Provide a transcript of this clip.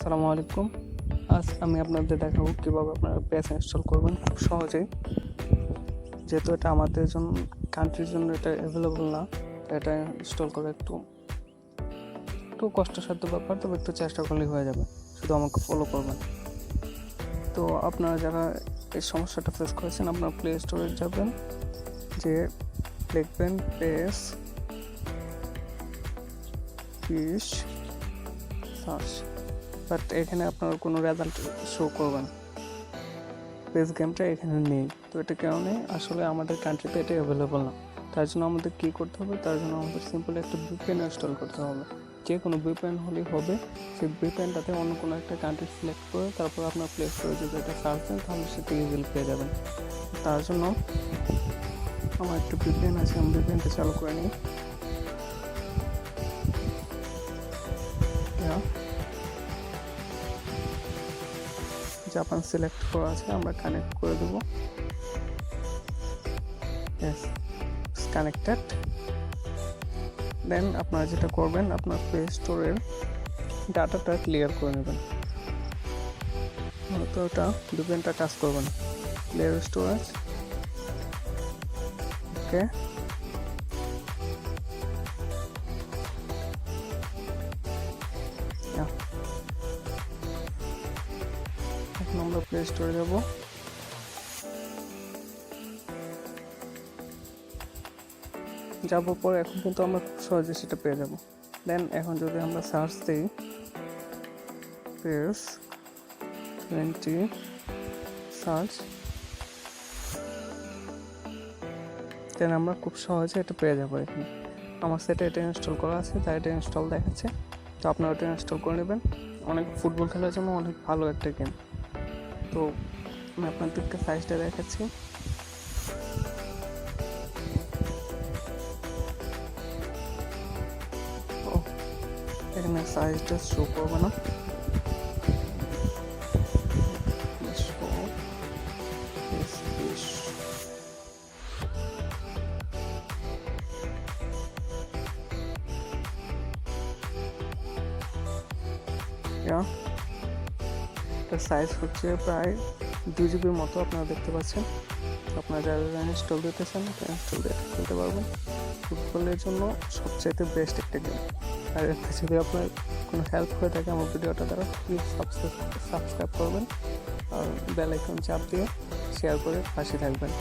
আসসালামু আলাইকুম। আজ আমি আপনাদের দেখাবো কীভাবে আপনারা পেজ ইনস্টল করবেন খুব সহজেই। যেহেতু এটা আমাদের কান্ট্রির জন্য এটা অ্যাভেলেবল না, তো এটা ইনস্টল করা একটু কষ্টসাধ্য ব্যাপার, তবে একটু চেষ্টা করলেই হয়ে যাবে। শুধু আমাকে ফলো করবেন। তো আপনারা যারা এই সমস্যাটা ফেস করেছেন, আপনারা প্লে স্টোরে যাবেন, যে লিখবেন পেজ ফিশ সার্চ, বাট এখানে আপনার কোনো রেজাল্ট শো করবে না। পেজ গেমটা এখানে নেই, তো এটা কেন নেই? আসলে আমাদের কান্ট্রিতে এটা অ্যাভেলেবল না। তার জন্য আমাদের কী করতে হবে? তার জন্য আমাদের সিম্পলি একটা ভিপিএন ইনস্টল করতে হবে। যে কোনো ভিপিএন হলেই হবে। সেই ভিপিএনটাতে অন্য কোনো একটা কান্ট্রি সিলেক্ট করে তারপর আপনার প্লে স্টোরে যদি এটা সার্চ দেন, তাহলে সেটা ইজিলি পেয়ে যাবেন। তার জন্য আমার একটা ভিপিএন আছে, আমি ভিপিএনটা চালু করে নিই। জাপান সিলেক্ট করা আছে, আমরা কানেক্ট করে দেবো। Yes, connected. দেন আপনারা যেটা করবেন, আপনার প্লে স্টোরের ডাটাটা ক্লিয়ার করে নেবেন। তো ওটা ভিপিএনটা টাচ করবেন, ক্লিয়ার স্টোরেজ। ওকে, এখন আমরা প্লে স্টোরে যাব। যাবো পরে এখন কিন্তু আমরা খুব সহজে সেটা পেয়ে যাব। দেন এখন যদি আমরা সার্চ দিই পেজ 20 সার্চ, দেন আমরা খুব সহজে এটা পেয়ে যাবো। এখানে আমার সেটা এটা ইনস্টল করা আছে, তাই এটা ইনস্টল দেখাচ্ছে। তো আপনারা এটা ইনস্টল করে নেবেন। অনেক ফুটবল খেলার জন্য অনেক ভালো একটা গেম। তো আমি আপনাদেরকে সাইজটা দেখাচ্ছি। তো এখানে সাইজটা শো করবে না, এটার সাইজ হচ্ছে প্রায় 2 জিবির মতো, আপনারা দেখতে পাচ্ছেন। আপনারা যারা ইনস্টল দিতে চান, ইনস্টল দিয়ে খেলতে পারবেন। ফুটবলের জন্য সবচাইতে বেস্ট একটা গেম। আর এতে যদি আপনার কোনো হেল্প হয়ে থাকে আমার ভিডিওটা দ্বারা, প্লিজ সাবস্ক্রাইব করবেন আর বেল আইকন চাপ দিয়ে শেয়ার করে পাশে থাকবেন।